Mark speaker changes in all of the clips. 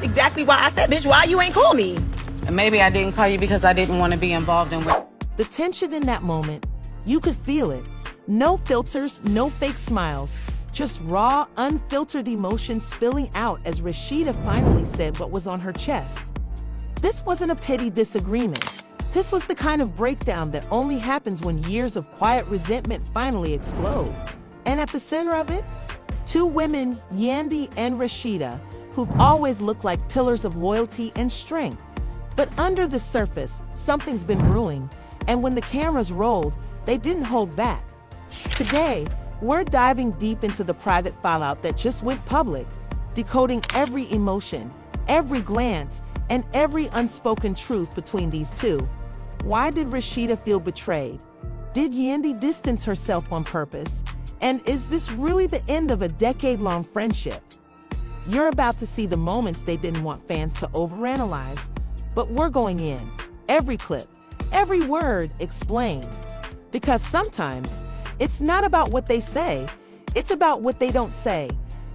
Speaker 1: exactly why I said, bitch, why you ain't call me?
Speaker 2: And maybe I didn't call you because I didn't want to be involved in what...
Speaker 3: The tension in that moment, you could feel it. No filters, no fake smiles, just raw, unfiltered emotion spilling out as Rasheeda finally said what was on her chest. This wasn't a petty disagreement. This was the kind of breakdown that only happens when years of quiet resentment finally explode. And at the center of it, two women, Yandy and Rasheeda, who've always looked like pillars of loyalty and strength. But under the surface, something's been brewing, and when the cameras rolled, they didn't hold back. Today, we're diving deep into the private fallout that just went public, decoding every emotion, every glance, and every unspoken truth between these two. Why did Rasheeda feel betrayed? Did Yandy distance herself on purpose? And is this really the end of a decade-long friendship? You're about to see the moments they didn't want fans to overanalyze, but we're going in. Every clip, every word explained. Because sometimes, it's not about what they say, it's about what they don't say.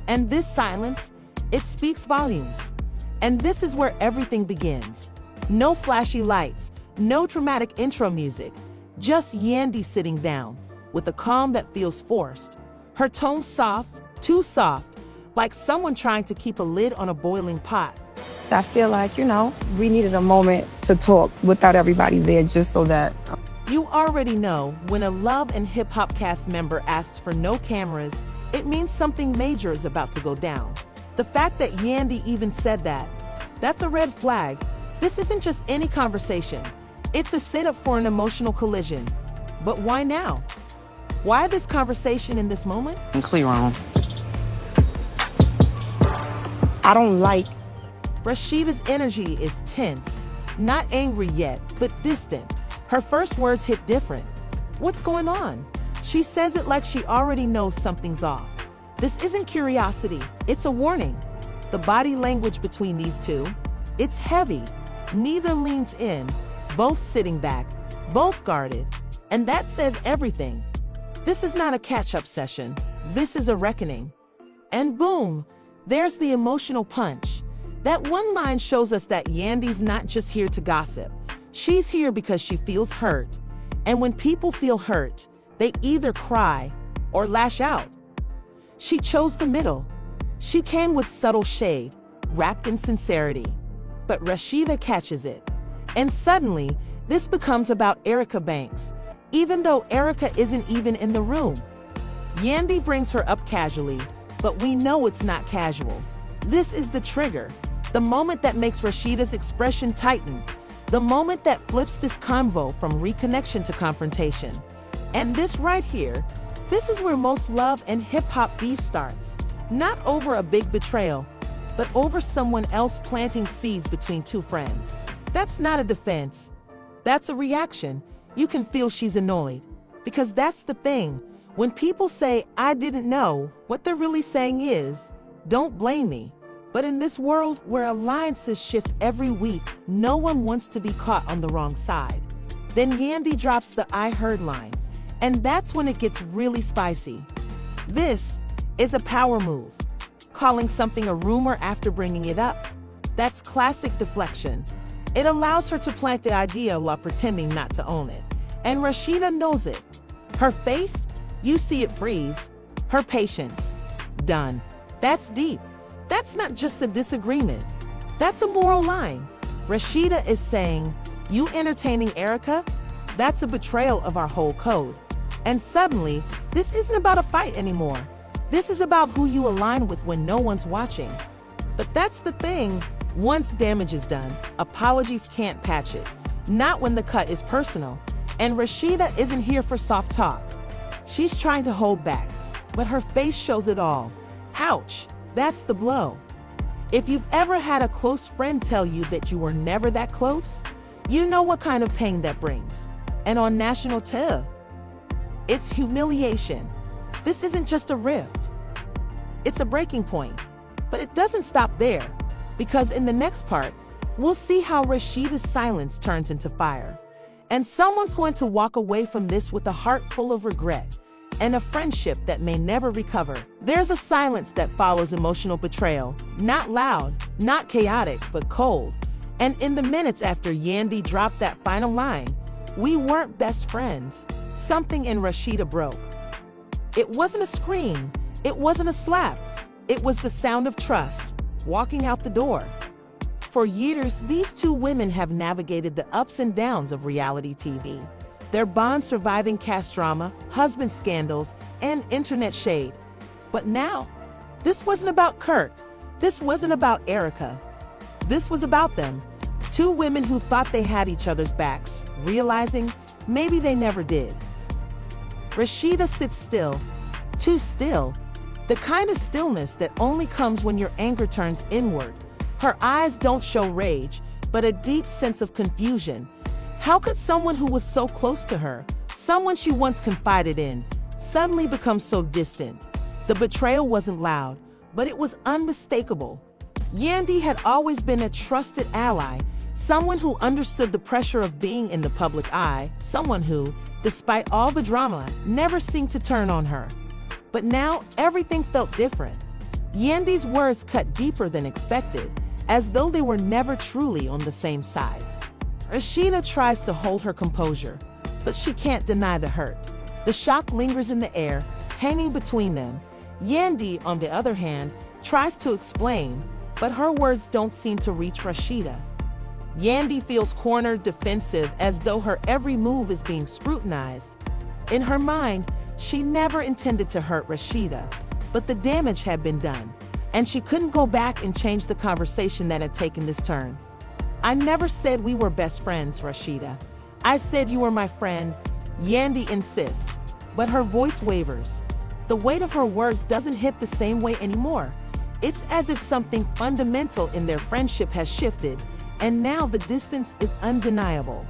Speaker 3: And this silence, it speaks volumes. And this is where everything begins. No flashy lights, no dramatic intro music, just Yandy sitting down, with a calm that feels forced. Her tone soft, too soft, like someone trying to keep a lid on a boiling pot.
Speaker 4: I feel like, we needed a moment to talk without everybody there just so that...
Speaker 3: You already know when a Love and Hip Hop cast member asks for no cameras, it means something major is about to go down. The fact that Yandy even said that, that's a red flag. This isn't just any conversation. It's a setup for an emotional collision. But why now? Why this conversation in this moment?
Speaker 2: I'm clear on.
Speaker 4: I don't like...
Speaker 3: Rasheeda's energy is tense, not angry yet, but distant. Her first words hit different. What's going on? She says it like she already knows something's off. This isn't curiosity, it's a warning. The body language between these two, it's heavy. Neither leans in, both sitting back, both guarded. And that says everything. This is not a catch-up session. This is a reckoning. And boom, there's the emotional punch. That one line shows us that Yandy's not just here to gossip. She's here because she feels hurt. And when people feel hurt, they either cry or lash out. She chose the middle. She came with subtle shade, wrapped in sincerity. But Rasheeda catches it. And suddenly, this becomes about Erica Banks, even though Erica isn't even in the room. Yandy brings her up casually, but we know it's not casual. This is the trigger, the moment that makes Rasheeda's expression tighten, the moment that flips this convo from reconnection to confrontation. And this right here, this is where most Love and Hip Hop beef starts. Not over a big betrayal, but over someone else planting seeds between two friends. That's not a defense. That's a reaction. You can feel she's annoyed. Because that's the thing. When people say, I didn't know, what they're really saying is, don't blame me. But in this world where alliances shift every week, no one wants to be caught on the wrong side. Then Yandy drops the I heard line. And that's when it gets really spicy. This is a power move. Calling something a rumor after bringing it up. That's classic deflection. It allows her to plant the idea while pretending not to own it. And Rasheeda knows it. Her face, you see it freeze. Her patience, done. That's deep. That's not just a disagreement. That's a moral line. Rasheeda is saying, you entertaining Erica? That's a betrayal of our whole code. And suddenly, this isn't about a fight anymore. This is about who you align with when no one's watching. But that's the thing. Once damage is done, apologies can't patch it. Not when the cut is personal. And Rasheeda isn't here for soft talk. She's trying to hold back, but her face shows it all. Ouch, that's the blow. If you've ever had a close friend tell you that you were never that close, you know what kind of pain that brings. And on national TV, it's humiliation. This isn't just a rift. It's a breaking point. But it doesn't stop there, because in the next part, we'll see how Rasheeda's silence turns into fire. And someone's going to walk away from this with a heart full of regret. and a friendship that may never recover. There's a silence that follows emotional betrayal. Not loud, not chaotic, but cold. And in the minutes after Yandy dropped that final line, "We weren't best friends," something in Rasheeda broke. It wasn't a scream. It wasn't a slap. It was the sound of trust, walking out the door. For years, these two women have navigated the ups and downs of reality TV. Their bond surviving cast drama, husband scandals, and internet shade. But now, this wasn't about Kirk. This wasn't about Erica. This was about them. Two women who thought they had each other's backs, realizing maybe they never did. Rasheeda sits still, too still, the kind of stillness that only comes when your anger turns inward. Her eyes don't show rage, but a deep sense of confusion. How could someone who was so close to her, someone she once confided in, suddenly become so distant? The betrayal wasn't loud, but it was unmistakable. Yandy had always been a trusted ally, someone who understood the pressure of being in the public eye, someone who, despite all the drama, never seemed to turn on her. But now, everything felt different. Yandy's words cut deeper than expected, as though they were never truly on the same side. Rasheeda tries to hold her composure, but she can't deny the hurt. The shock lingers in the air, hanging between them. Yandy, on the other hand, tries to explain, but her words don't seem to reach Rasheeda. Yandy feels cornered, defensive, as though her every move is being scrutinized. In her mind, she never intended to hurt Rasheeda, but the damage had been done, and she couldn't go back and change the conversation that had taken this turn. "I never said we were best friends, Rasheeda. I said you were my friend," Yandy insists, but her voice wavers. The weight of her words doesn't hit the same way anymore. It's as if something fundamental in their friendship has shifted, and now the distance is undeniable.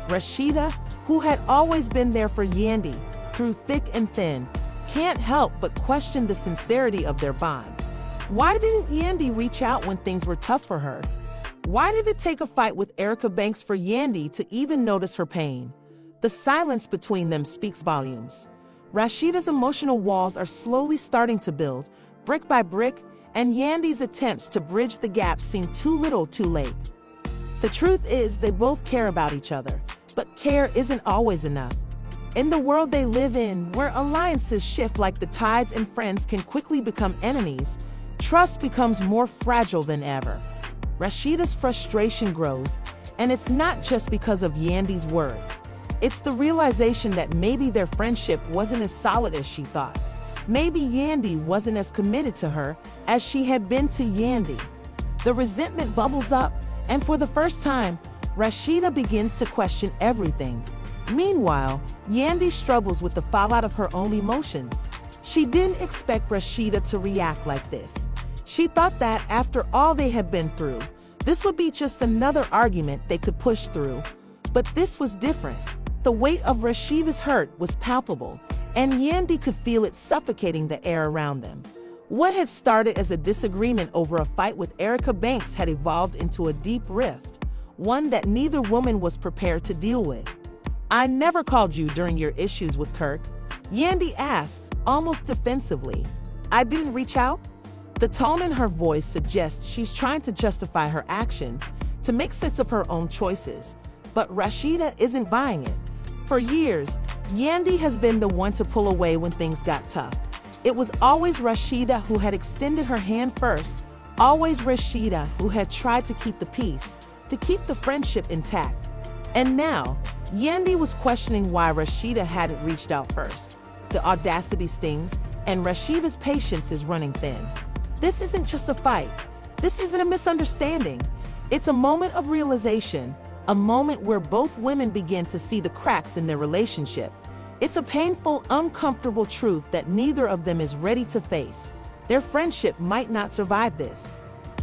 Speaker 3: Rasheeda, who had always been there for Yandy, through thick and thin, can't help but question the sincerity of their bond. Why didn't Yandy reach out when things were tough for her? Why did it take a fight with Erica Banks for Yandy to even notice her pain? The silence between them speaks volumes. Rasheeda's emotional walls are slowly starting to build, brick by brick, and Yandy's attempts to bridge the gap seem too little too late. The truth is, they both care about each other, but care isn't always enough. In the world they live in, where alliances shift like the tides and friends can quickly become enemies, trust becomes more fragile than ever. Rasheeda's frustration grows, and it's not just because of Yandy's words. It's the realization that maybe their friendship wasn't as solid as she thought. Maybe Yandy wasn't as committed to her as she had been to Yandy. The resentment bubbles up, and for the first time, Rasheeda begins to question everything. Meanwhile, Yandy struggles with the fallout of her own emotions. She didn't expect Rasheeda to react like this. She thought that after all they had been through, this would be just another argument they could push through. But this was different. The weight of Rasheeda's hurt was palpable, and Yandy could feel it suffocating the air around them. What had started as a disagreement over a fight with Erica Banks had evolved into a deep rift, one that neither woman was prepared to deal with. "I never called you during your issues with Kirk," Yandy asks, almost defensively. "I didn't reach out?" The tone in her voice suggests she's trying to justify her actions, to make sense of her own choices. But Rasheeda isn't buying it. For years, Yandy has been the one to pull away when things got tough. It was always Rasheeda who had extended her hand first, always Rasheeda who had tried to keep the peace, to keep the friendship intact. And now, Yandy was questioning why Rasheeda hadn't reached out first. The audacity stings, and Rasheeda's patience is running thin. This isn't just a fight. This isn't a misunderstanding. It's a moment of realization, a moment where both women begin to see the cracks in their relationship. It's a painful, uncomfortable truth that neither of them is ready to face. Their friendship might not survive this.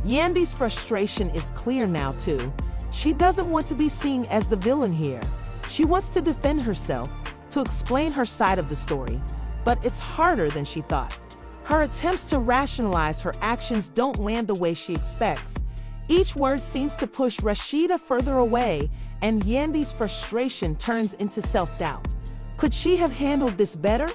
Speaker 3: Yandy's frustration is clear now, too. She doesn't want to be seen as the villain here. She wants to defend herself, to explain her side of the story. But it's harder than she thought. Her attempts to rationalize her actions don't land the way she expects. Each word seems to push Rasheeda further away, and Yandy's frustration turns into self-doubt. Could she have handled this better?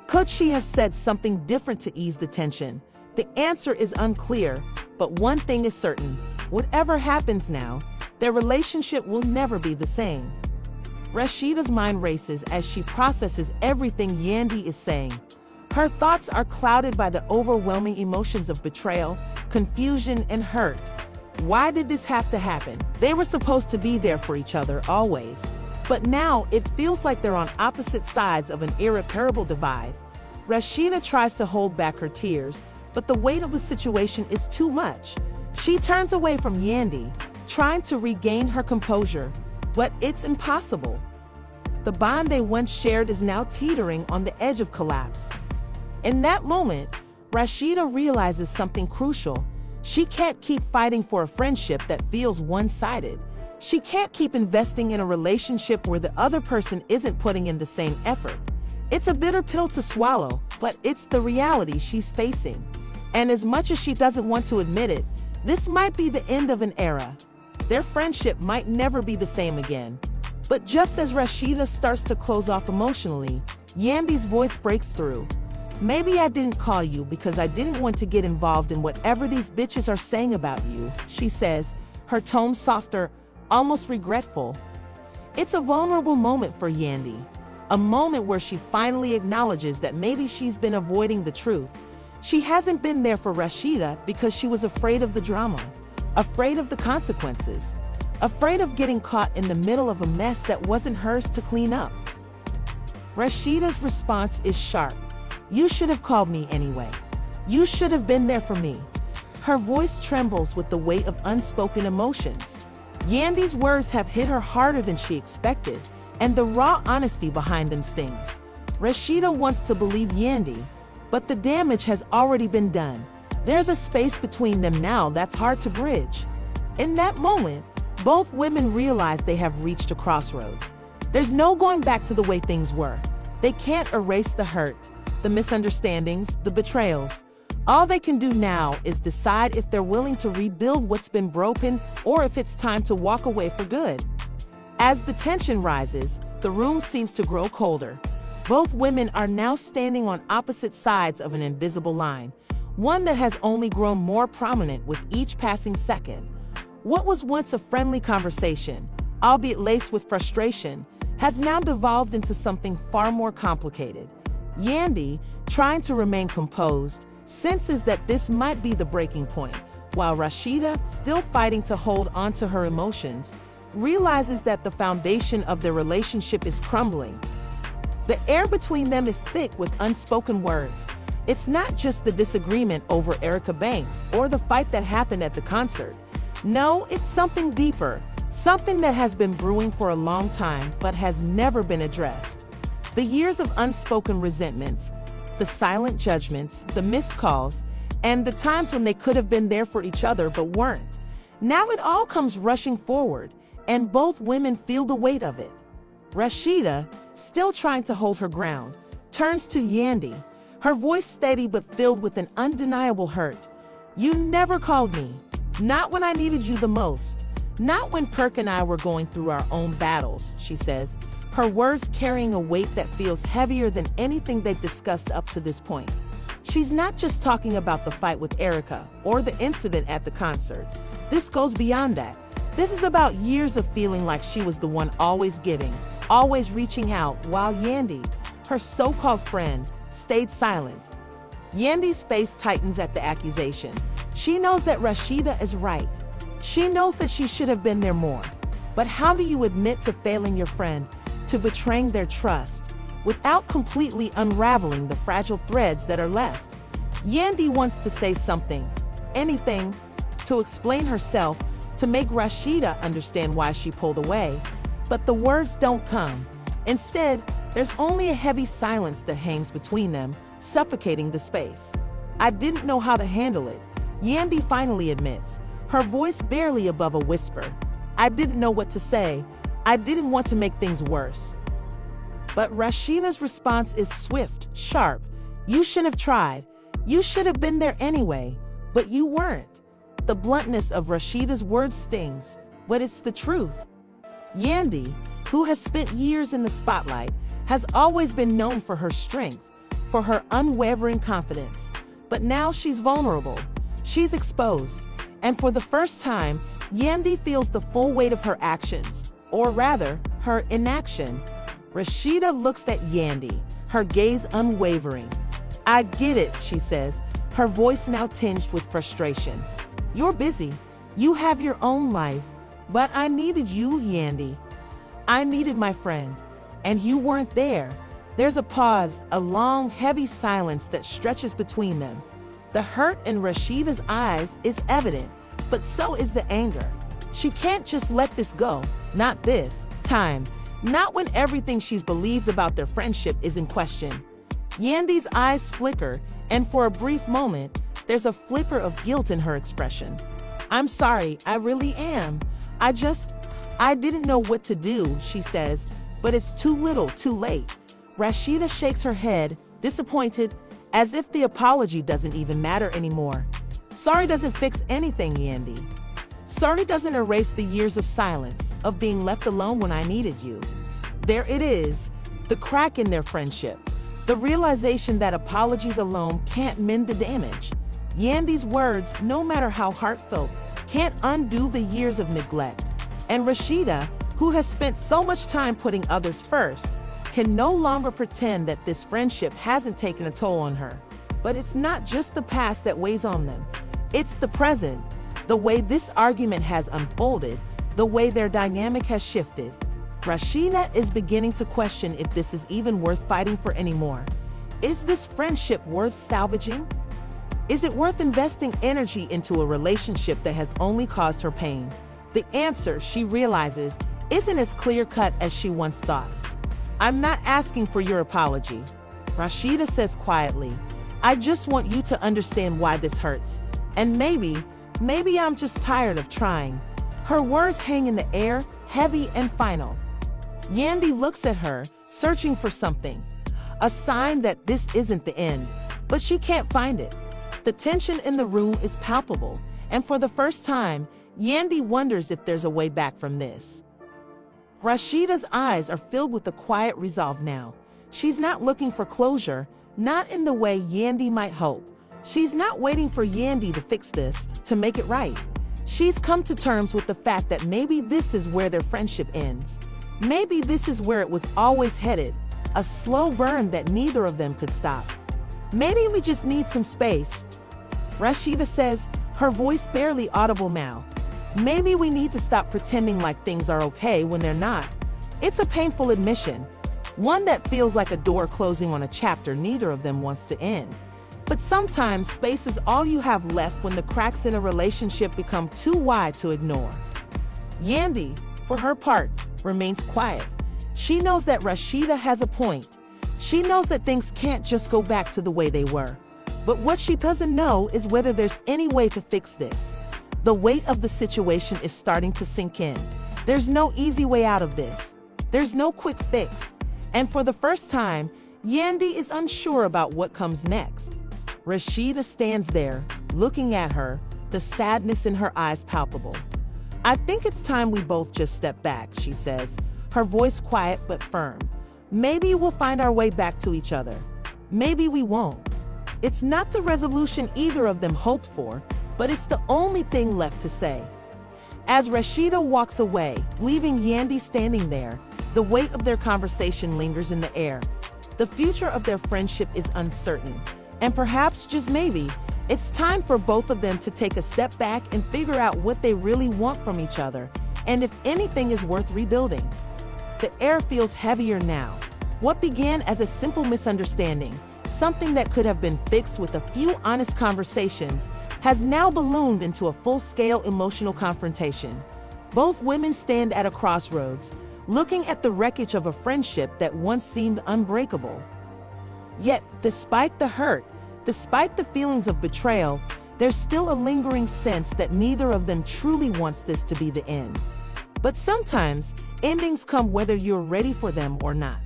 Speaker 3: Could she have said something different to ease the tension? The answer is unclear, but one thing is certain. Whatever happens now, their relationship will never be the same. Rasheeda's mind races as she processes everything Yandy is saying. Her thoughts are clouded by the overwhelming emotions of betrayal, confusion, and hurt. Why did this have to happen? They were supposed to be there for each other always. But now it feels like they're on opposite sides of an irreparable divide. Rasheeda tries to hold back her tears, but the weight of the situation is too much. She turns away from Yandy, trying to regain her composure, but it's impossible. The bond they once shared is now teetering on the edge of collapse. In that moment, Rasheeda realizes something crucial. She can't keep fighting for a friendship that feels one-sided. She can't keep investing in a relationship where the other person isn't putting in the same effort. It's a bitter pill to swallow, but it's the reality she's facing. And as much as she doesn't want to admit it, this might be the end of an era. Their friendship might never be the same again. But just as Rasheeda starts to close off emotionally, Yandy's voice breaks through. "Maybe I didn't call you because I didn't want to get involved in whatever these bitches are saying about you," she says, her tone softer, almost regretful. It's a vulnerable moment for Yandy, a moment where she finally acknowledges that maybe she's been avoiding the truth. She hasn't been there for Rasheeda because she was afraid of the drama, afraid of the consequences, afraid of getting caught in the middle of a mess that wasn't hers to clean up. Rasheeda's response is sharp. "You should have called me anyway. You should have been there for me." Her voice trembles with the weight of unspoken emotions. Yandy's words have hit her harder than she expected, and the raw honesty behind them stings. Rasheeda wants to believe Yandy, but the damage has already been done. There's a space between them now that's hard to bridge. In that moment, both women realize they have reached a crossroads. There's no going back to the way things were. They can't erase the hurt, the misunderstandings, the betrayals. All they can do now is decide if they're willing to rebuild what's been broken or if it's time to walk away for good. As the tension rises, the room seems to grow colder. Both women are now standing on opposite sides of an invisible line, one that has only grown more prominent with each passing second. What was once a friendly conversation, albeit laced with frustration, has now devolved into something far more complicated. Yandy, trying to remain composed, senses that this might be the breaking point, while Rasheeda, still fighting to hold onto her emotions, realizes that the foundation of their relationship is crumbling. The air between them is thick with unspoken words. It's not just the disagreement over Erica Banks or the fight that happened at the concert. No, it's something deeper, something that has been brewing for a long time but has never been addressed. The years of unspoken resentments, the silent judgments, the missed calls, and the times when they could have been there for each other but weren't. Now it all comes rushing forward, and both women feel the weight of it. Rasheeda, still trying to hold her ground, turns to Yandy, her voice steady but filled with an undeniable hurt. "You never called me. Not when I needed you the most. Not when Perk and I were going through our own battles," she says, her words carrying a weight that feels heavier than anything they've discussed up to this point. She's not just talking about the fight with Erica or the incident at the concert. This goes beyond that. This is about years of feeling like she was the one always giving, always reaching out, while Yandy, her so-called friend, stayed silent. Yandy's face tightens at the accusation. She knows that Rasheeda is right. She knows that she should have been there more. But how do you admit to failing your friend, to betraying their trust, without completely unraveling the fragile threads that are left? Yandy wants to say something, anything, to explain herself, to make Rasheeda understand why she pulled away. But the words don't come. Instead, there's only a heavy silence that hangs between them, suffocating the space. "I didn't know how to handle it," Yandy finally admits, her voice barely above a whisper. "I didn't know what to say. I didn't want to make things worse." But Rasheeda's response is swift, sharp. "You shouldn't have tried. You should have been there anyway, but you weren't." The bluntness of Rasheeda's words stings, but it's the truth. Yandy, who has spent years in the spotlight, has always been known for her strength, for her unwavering confidence. But now she's vulnerable. She's exposed. And for the first time, Yandy feels the full weight of her actions, or rather, her inaction. Rasheeda looks at Yandy, her gaze unwavering. "I get it," she says, her voice now tinged with frustration. "You're busy. You have your own life. But I needed you, Yandy. I needed my friend. And you weren't there." There's a pause, a long, heavy silence that stretches between them. The hurt in Rasheeda's eyes is evident, but so is the anger. She can't just let this go. Not this time. Not when everything she's believed about their friendship is in question. Yandy's eyes flicker, and for a brief moment, there's a flicker of guilt in her expression. "I'm sorry, I really am. I didn't know what to do," she says, "but it's too little, too late." Rasheeda shakes her head, disappointed, as if the apology doesn't even matter anymore. Sorry doesn't fix anything, Yandy. Sorry doesn't erase the years of silence, of being left alone when I needed you. There it is, the crack in their friendship, the realization that apologies alone can't mend the damage. Yandy's words, no matter how heartfelt, can't undo the years of neglect. And Rasheeda, who has spent so much time putting others first, can no longer pretend that this friendship hasn't taken a toll on her. But it's not just the past that weighs on them. It's the present, the way this argument has unfolded, the way their dynamic has shifted. Rasheeda is beginning to question if this is even worth fighting for anymore. Is this friendship worth salvaging? Is it worth investing energy into a relationship that has only caused her pain? The answer, she realizes, isn't as clear-cut as she once thought. "I'm not asking for your apology," Rasheeda says quietly. "I just want you to understand why this hurts. And maybe I'm just tired of trying." Her words hang in the air, heavy and final. Yandy looks at her, searching for something. A sign that this isn't the end, but she can't find it. The tension in the room is palpable, and for the first time, Yandy wonders if there's a way back from this. Rasheeda's eyes are filled with a quiet resolve now. She's not looking for closure, not in the way Yandy might hope. She's not waiting for Yandy to fix this, to make it right. She's come to terms with the fact that maybe this is where their friendship ends. Maybe this is where it was always headed, a slow burn that neither of them could stop. "Maybe we just need some space," Rasheeda says, her voice barely audible now. "Maybe we need to stop pretending like things are okay when they're not." It's a painful admission, one that feels like a door closing on a chapter neither of them wants to end. But sometimes space is all you have left when the cracks in a relationship become too wide to ignore. Yandy, for her part, remains quiet. She knows that Rasheeda has a point. She knows that things can't just go back to the way they were. But what she doesn't know is whether there's any way to fix this. The weight of the situation is starting to sink in. There's no easy way out of this. There's no quick fix. And for the first time, Yandy is unsure about what comes next. Rasheeda stands there, looking at her, the sadness in her eyes palpable. "I think it's time we both just step back," she says, her voice quiet but firm. "Maybe we'll find our way back to each other. Maybe we won't." It's not the resolution either of them hoped for, but it's the only thing left to say. As Rasheeda walks away, leaving Yandy standing there, the weight of their conversation lingers in the air. The future of their friendship is uncertain, and perhaps, just maybe, it's time for both of them to take a step back and figure out what they really want from each other, and if anything is worth rebuilding. The air feels heavier now. What began as a simple misunderstanding, something that could have been fixed with a few honest conversations, has now ballooned into a full-scale emotional confrontation. Both women stand at a crossroads, looking at the wreckage of a friendship that once seemed unbreakable. Yet, despite the hurt, despite the feelings of betrayal, there's still a lingering sense that neither of them truly wants this to be the end. But sometimes, endings come whether you're ready for them or not.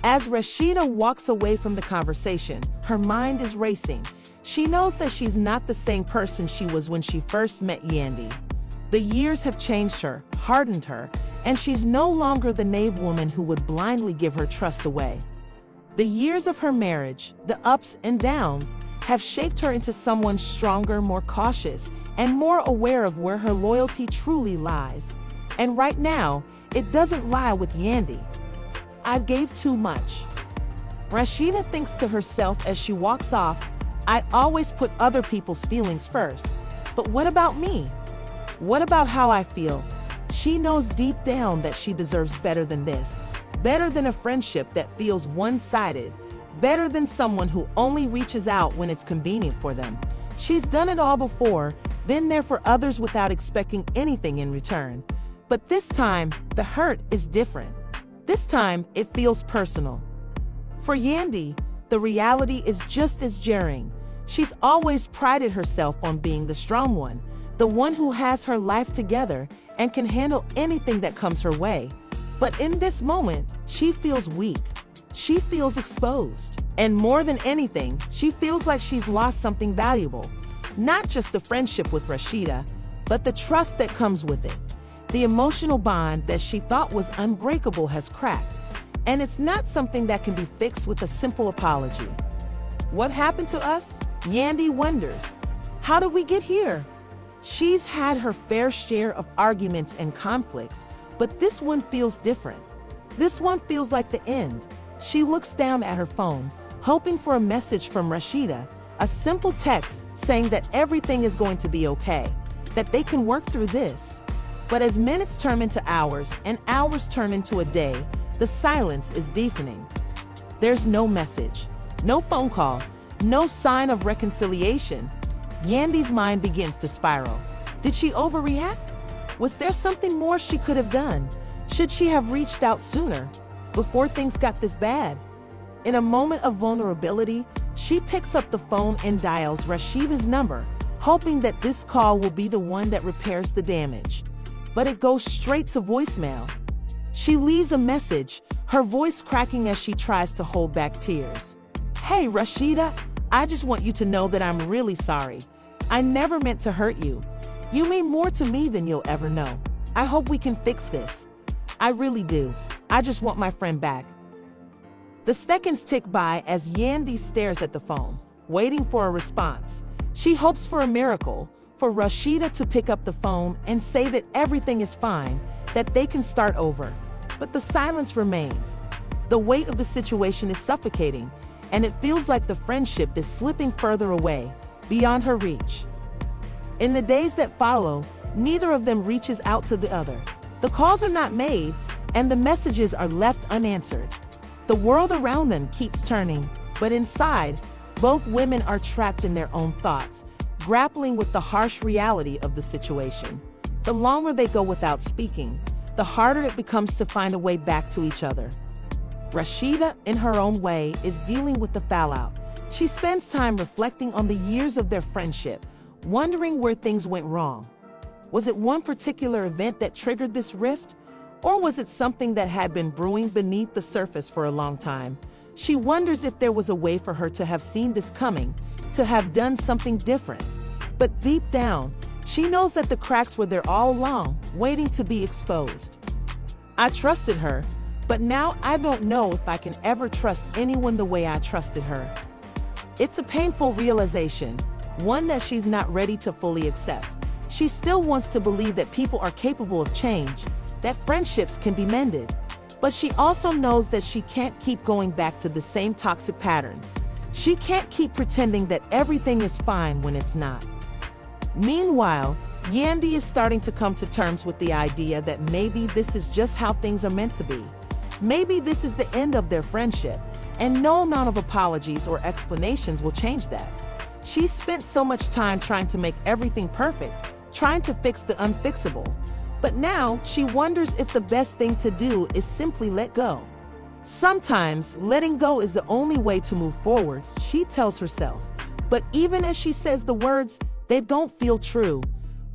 Speaker 3: As Rasheeda walks away from the conversation, her mind is racing. She knows that she's not the same person she was when she first met Yandy. The years have changed her, hardened her, and she's no longer the naive woman who would blindly give her trust away. The years of her marriage, the ups and downs, have shaped her into someone stronger, more cautious, and more aware of where her loyalty truly lies. And right now, it doesn't lie with Yandy. I gave too much. Rasheeda thinks to herself as she walks off, I always put other people's feelings first. But what about me? What about how I feel? She knows deep down that she deserves better than this. Better than a friendship that feels one-sided. Better than someone who only reaches out when it's convenient for them. She's done it all before, been there for others without expecting anything in return. But this time, the hurt is different. This time, it feels personal. For Yandy, the reality is just as jarring. She's always prided herself on being the strong one, the one who has her life together and can handle anything that comes her way. But in this moment, she feels weak. She feels exposed. And more than anything, she feels like she's lost something valuable. Not just the friendship with Rasheeda, but the trust that comes with it. The emotional bond that she thought was unbreakable has cracked. And it's not something that can be fixed with a simple apology. What happened to us? Yandy wonders. How did we get here? She's had her fair share of arguments and conflicts, but this one feels different. This one feels like the end. She looks down at her phone, hoping for a message from Rasheeda, a simple text saying that everything is going to be okay, that they can work through this. But as minutes turn into hours and hours turn into a day, the silence is deepening. There's no message, no phone call, no sign of reconciliation. Yandy's mind begins to spiral. Did she overreact? Was there something more she could have done? Should she have reached out sooner, before things got this bad? In a moment of vulnerability, she picks up the phone and dials Rasheeda's number, hoping that this call will be the one that repairs the damage. But it goes straight to voicemail. She leaves a message, her voice cracking as she tries to hold back tears. Hey, Rasheeda, I just want you to know that I'm really sorry. I never meant to hurt you. You mean more to me than you'll ever know. I hope we can fix this. I really do. I just want my friend back. The seconds tick by as Yandy stares at the phone, waiting for a response. She hopes for a miracle, for Rasheeda to pick up the phone and say that everything is fine, that they can start over. But the silence remains. The weight of the situation is suffocating, and it feels like the friendship is slipping further away, beyond her reach. In the days that follow, neither of them reaches out to the other. The calls are not made, and the messages are left unanswered. The world around them keeps turning, but inside, both women are trapped in their own thoughts, grappling with the harsh reality of the situation. The longer they go without speaking, the harder it becomes to find a way back to each other. Rasheeda, in her own way, is dealing with the fallout. She spends time reflecting on the years of their friendship, wondering where things went wrong. Was it one particular event that triggered this rift? Or was it something that had been brewing beneath the surface for a long time? She wonders if there was a way for her to have seen this coming, to have done something different. But deep down, she knows that the cracks were there all along, waiting to be exposed. I trusted her, but now I don't know if I can ever trust anyone the way I trusted her. It's a painful realization, one that she's not ready to fully accept. She still wants to believe that people are capable of change, that friendships can be mended. But she also knows that she can't keep going back to the same toxic patterns. She can't keep pretending that everything is fine when it's not. Meanwhile, Yandy is starting to come to terms with the idea that maybe this is just how things are meant to be. Maybe this is the end of their friendship, and no amount of apologies or explanations will change that. She's spent so much time trying to make everything perfect, trying to fix the unfixable. But now she wonders if the best thing to do is simply let go. Sometimes letting go is the only way to move forward, she tells herself. But even as she says the words, they don't feel true.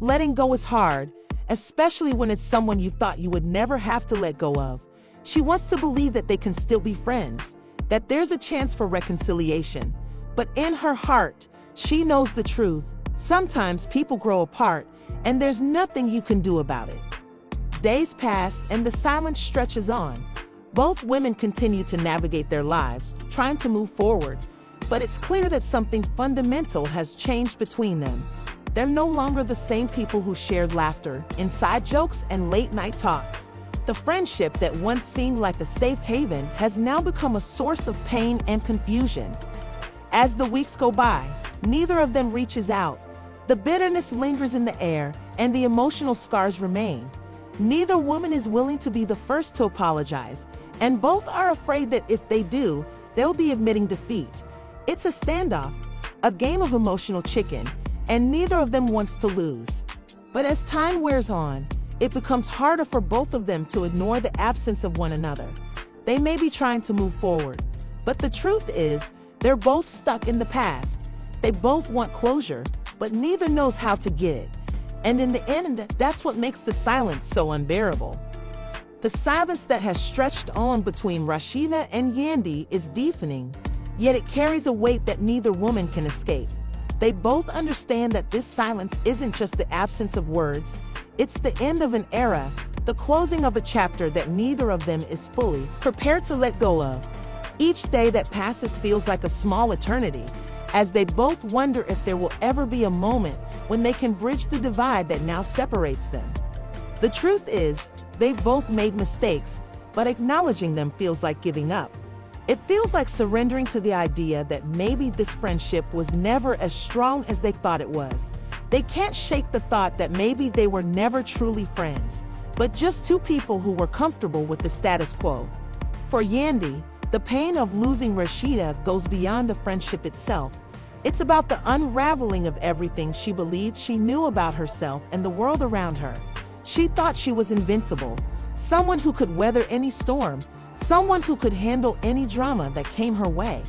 Speaker 3: Letting go is hard, especially when it's someone you thought you would never have to let go of. She wants to believe that they can still be friends, that there's a chance for reconciliation. But in her heart, she knows the truth. Sometimes people grow apart, and there's nothing you can do about it. Days pass, and the silence stretches on. Both women continue to navigate their lives, trying to move forward, but it's clear that something fundamental has changed between them. They're no longer the same people who shared laughter, inside jokes, and late-night talks. The friendship that once seemed like a safe haven has now become a source of pain and confusion. As the weeks go by, neither of them reaches out. The bitterness lingers in the air, and the emotional scars remain. Neither woman is willing to be the first to apologize, and both are afraid that if they do, they'll be admitting defeat. It's a standoff, a game of emotional chicken, and neither of them wants to lose. But as time wears on, it becomes harder for both of them to ignore the absence of one another. They may be trying to move forward, but the truth is, they're both stuck in the past. They both want closure, but neither knows how to get it. And in the end, that's what makes the silence so unbearable. The silence that has stretched on between Rasheeda and Yandy is deafening, yet it carries a weight that neither woman can escape. They both understand that this silence isn't just the absence of words, it's the end of an era, the closing of a chapter that neither of them is fully prepared to let go of. Each day that passes feels like a small eternity, as they both wonder if there will ever be a moment when they can bridge the divide that now separates them. The truth is, they've both made mistakes, but acknowledging them feels like giving up. It feels like surrendering to the idea that maybe this friendship was never as strong as they thought it was. They can't shake the thought that maybe they were never truly friends, but just two people who were comfortable with the status quo. For Yandy, the pain of losing Rasheeda goes beyond the friendship itself. It's about the unraveling of everything she believed she knew about herself and the world around her. She thought she was invincible, someone who could weather any storm, someone who could handle any drama that came her way.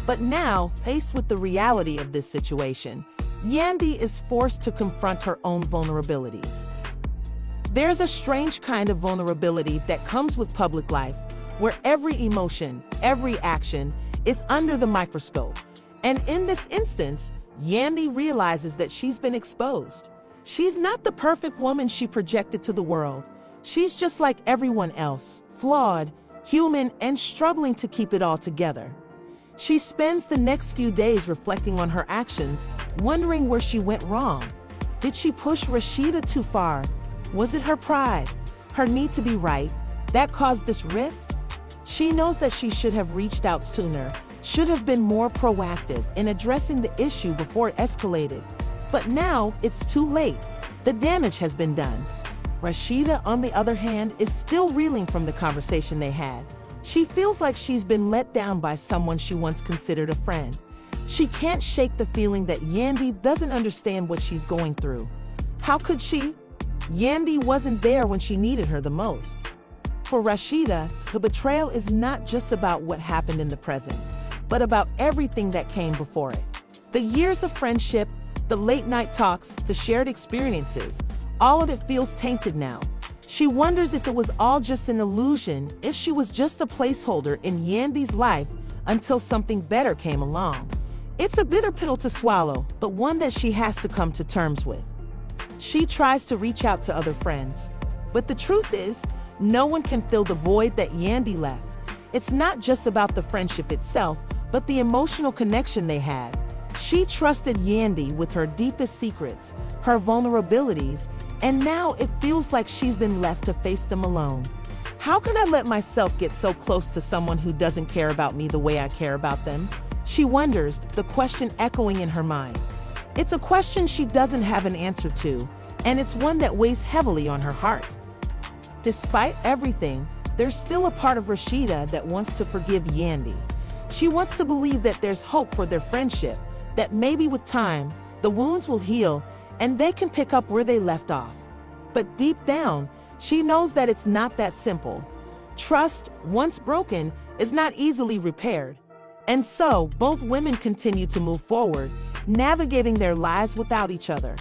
Speaker 3: But now, faced with the reality of this situation, Yandy is forced to confront her own vulnerabilities. There's a strange kind of vulnerability that comes with public life, where every emotion, every action is under the microscope. And in this instance, Yandy realizes that she's been exposed. She's not the perfect woman she projected to the world. She's just like everyone else, flawed, human, and struggling to keep it all together. She spends the next few days reflecting on her actions, wondering where she went wrong. Did she push Rasheeda too far? Was it her pride, her need to be right, that caused this rift? She knows that she should have reached out sooner, should have been more proactive in addressing the issue before it escalated. But now it's too late. The damage has been done. Rasheeda, on the other hand, is still reeling from the conversation they had. She feels like she's been let down by someone she once considered a friend. She can't shake the feeling that Yandy doesn't understand what she's going through. How could she? Yandy wasn't there when she needed her the most. For Rasheeda, the betrayal is not just about what happened in the present, but about everything that came before it. The years of friendship, the late-night talks, the shared experiences, all of it feels tainted now. She wonders if it was all just an illusion, if she was just a placeholder in Yandy's life until something better came along. It's a bitter pill to swallow, but one that she has to come to terms with. She tries to reach out to other friends, but the truth is, no one can fill the void that Yandy left. It's not just about the friendship itself, but the emotional connection they had. She trusted Yandy with her deepest secrets, her vulnerabilities, and now it feels like she's been left to face them alone. How can I let myself get so close to someone who doesn't care about me the way I care about them? She wonders, the question echoing in her mind. It's a question she doesn't have an answer to, and it's one that weighs heavily on her heart. Despite everything, there's still a part of Rasheeda that wants to forgive Yandy. She wants to believe that there's hope for their friendship, that maybe with time, the wounds will heal and they can pick up where they left off. But deep down, she knows that it's not that simple. Trust, once broken, is not easily repaired. And so, both women continue to move forward, navigating their lives without each other.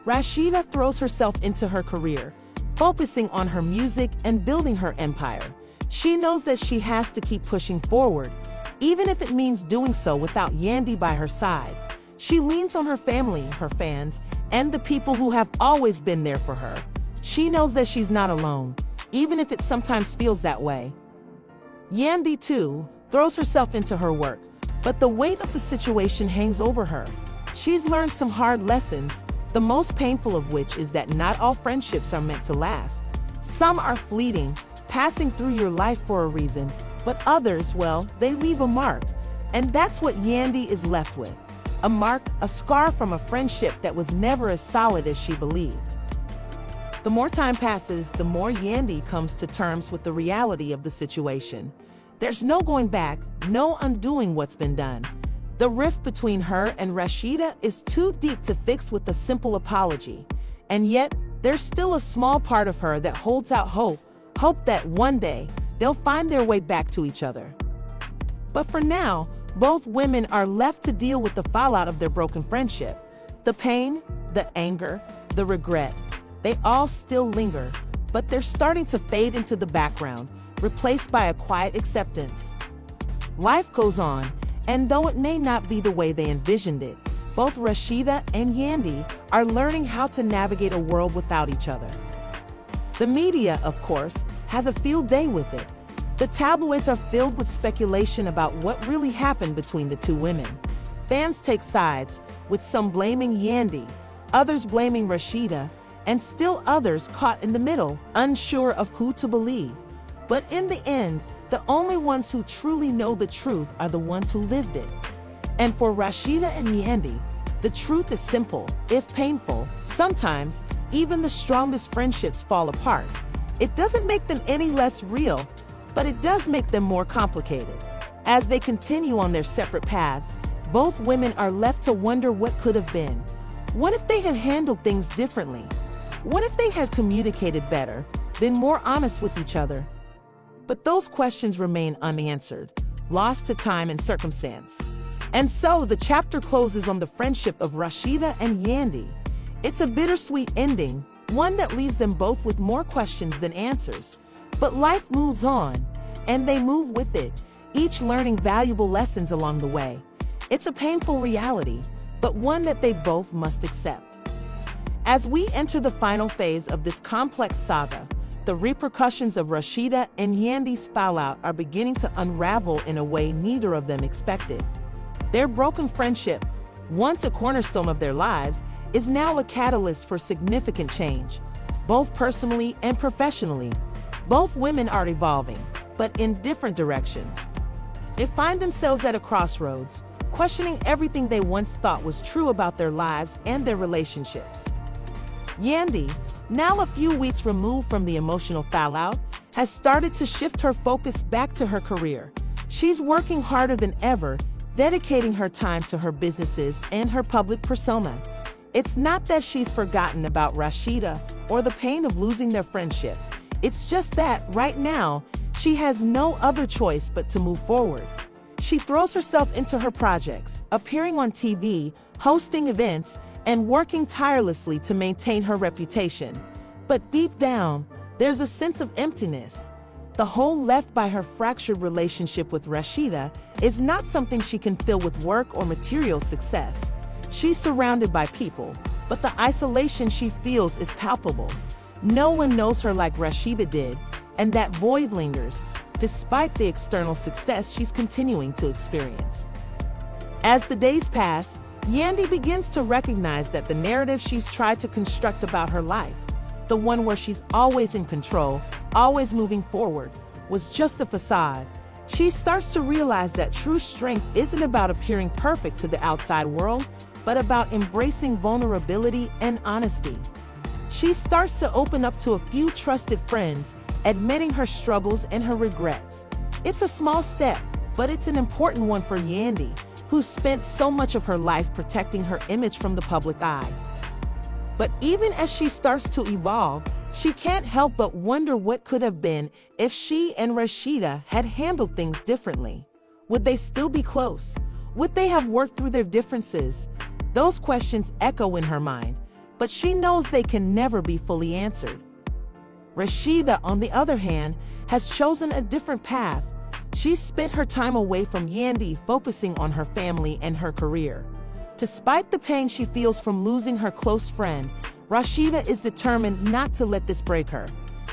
Speaker 3: Rasheeda throws herself into her career, focusing on her music and building her empire. She knows that she has to keep pushing forward, even if it means doing so without Yandy by her side. She leans on her family, her fans, and the people who have always been there for her. She knows that she's not alone, even if it sometimes feels that way. Yandy, too, throws herself into her work, but the weight of the situation hangs over her. She's learned some hard lessons, the most painful of which is that not all friendships are meant to last. Some are fleeting, passing through your life for a reason, but others, well, they leave a mark. And that's what Yandy is left with. A mark, a scar from a friendship that was never as solid as she believed. The more time passes, the more Yandy comes to terms with the reality of the situation. There's no going back, no undoing what's been done. The rift between her and Rasheeda is too deep to fix with a simple apology. And yet, there's still a small part of her that holds out hope that one day they'll find their way back to each other. But for now, both women are left to deal with the fallout of their broken friendship. The pain, the anger, the regret, they all still linger, but they're starting to fade into the background, replaced by a quiet acceptance. Life goes on, and though it may not be the way they envisioned it, both Rasheeda and Yandy are learning how to navigate a world without each other. The media, of course, has a field day with it. The tabloids are filled with speculation about what really happened between the two women. Fans take sides, with some blaming Yandy, others blaming Rasheeda, and still others caught in the middle, unsure of who to believe. But in the end, the only ones who truly know the truth are the ones who lived it. And for Rasheeda and Yandy, the truth is simple, if painful. Sometimes, even the strongest friendships fall apart. It doesn't make them any less real, but it does make them more complicated. As they continue on their separate paths, both women are left to wonder what could have been. What if they had handled things differently? What if they had communicated better, been more honest with each other? But those questions remain unanswered, lost to time and circumstance. And so the chapter closes on the friendship of Rasheeda and Yandy. It's a bittersweet ending, one that leaves them both with more questions than answers. But life moves on, and they move with it, each learning valuable lessons along the way. It's a painful reality, but one that they both must accept. As we enter the final phase of this complex saga, the repercussions of Rasheeda and Yandy's fallout are beginning to unravel in a way neither of them expected. Their broken friendship, once a cornerstone of their lives, is now a catalyst for significant change, both personally and professionally. Both women are evolving, but in different directions. They find themselves at a crossroads, questioning everything they once thought was true about their lives and their relationships. Yandy, now a few weeks removed from the emotional fallout, has started to shift her focus back to her career. She's working harder than ever, dedicating her time to her businesses and her public persona. It's not that she's forgotten about Rasheeda or the pain of losing their friendship. It's just that, right now, she has no other choice but to move forward. She throws herself into her projects, appearing on TV, hosting events, and working tirelessly to maintain her reputation. But deep down, there's a sense of emptiness. The hole left by her fractured relationship with Rasheeda is not something she can fill with work or material success. She's surrounded by people, but the isolation she feels is palpable. No one knows her like Rasheeda did, and that void lingers, despite the external success she's continuing to experience. As the days pass, Yandy begins to recognize that the narrative she's tried to construct about her life, the one where she's always in control, always moving forward, was just a facade. She starts to realize that true strength isn't about appearing perfect to the outside world, but about embracing vulnerability and honesty. She starts to open up to a few trusted friends, admitting her struggles and her regrets. It's a small step, but it's an important one for Yandy, who spent so much of her life protecting her image from the public eye. But even as she starts to evolve, she can't help but wonder what could have been if she and Rasheeda had handled things differently. Would they still be close? Would they have worked through their differences? Those questions echo in her mind, but she knows they can never be fully answered. Rasheeda, on the other hand, has chosen a different path. She's spent her time away from Yandy, focusing on her family and her career. Despite the pain she feels from losing her close friend, Rasheeda is determined not to let this break her.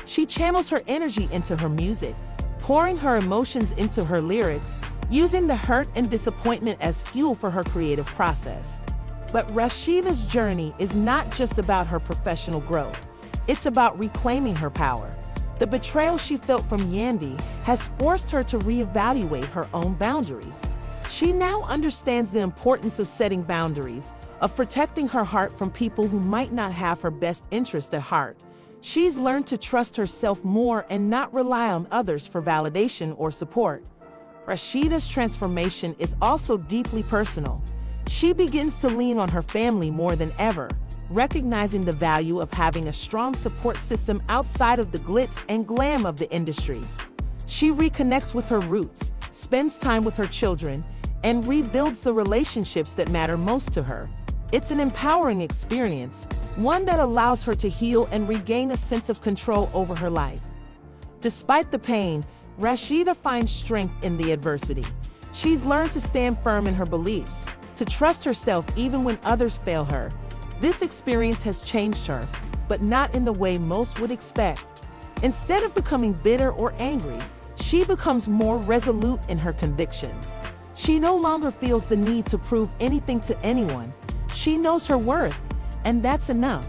Speaker 3: She channels her energy into her music, pouring her emotions into her lyrics, using the hurt and disappointment as fuel for her creative process. But Rasheeda's journey is not just about her professional growth. It's about reclaiming her power. The betrayal she felt from Yandy has forced her to reevaluate her own boundaries. She now understands the importance of setting boundaries, of protecting her heart from people who might not have her best interest at heart. She's learned to trust herself more and not rely on others for validation or support. Rasheeda's transformation is also deeply personal. She begins to lean on her family more than ever, recognizing the value of having a strong support system outside of the glitz and glam of the industry. She reconnects with her roots, spends time with her children, and rebuilds the relationships that matter most to her. It's an empowering experience, one that allows her to heal and regain a sense of control over her life. Despite the pain, Rasheeda finds strength in the adversity. She's learned to stand firm in her beliefs, to trust herself even when others fail her. This experience has changed her, but not in the way most would expect. Instead of becoming bitter or angry, she becomes more resolute in her convictions. She no longer feels the need to prove anything to anyone. She knows her worth, and that's enough.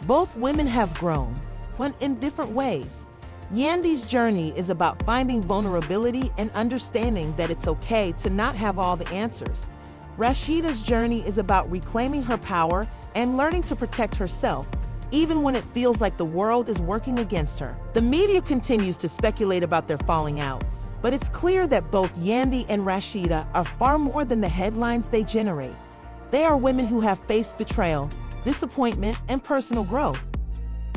Speaker 3: Both women have grown, but in different ways. Yandy's journey is about finding vulnerability and understanding that it's okay to not have all the answers. Rasheeda's journey is about reclaiming her power and learning to protect herself, even when it feels like the world is working against her. The media continues to speculate about their falling out, but it's clear that both Yandy and Rasheeda are far more than the headlines they generate. They are women who have faced betrayal, disappointment, and personal growth.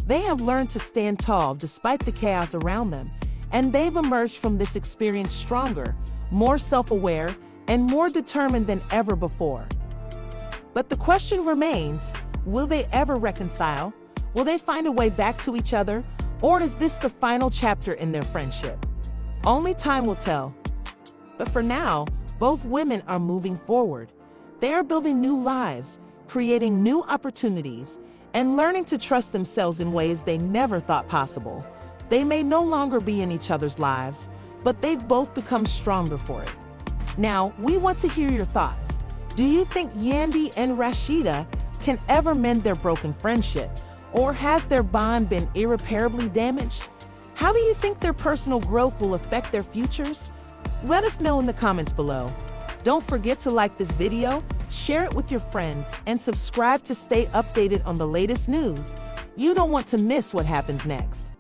Speaker 3: They have learned to stand tall despite the chaos around them, and they've emerged from this experience stronger, more self-aware, and more determined than ever before. But the question remains, will they ever reconcile? Will they find a way back to each other? Or is this the final chapter in their friendship? Only time will tell. But for now, both women are moving forward. They are building new lives, creating new opportunities, and learning to trust themselves in ways they never thought possible. They may no longer be in each other's lives, but they've both become stronger for it. Now, we want to hear your thoughts. Do you think Yandy and Rasheeda can ever mend their broken friendship? Or has their bond been irreparably damaged? How do you think their personal growth will affect their futures? Let us know in the comments below. Don't forget to like this video, share it with your friends, and subscribe to stay updated on the latest news. You don't want to miss what happens next.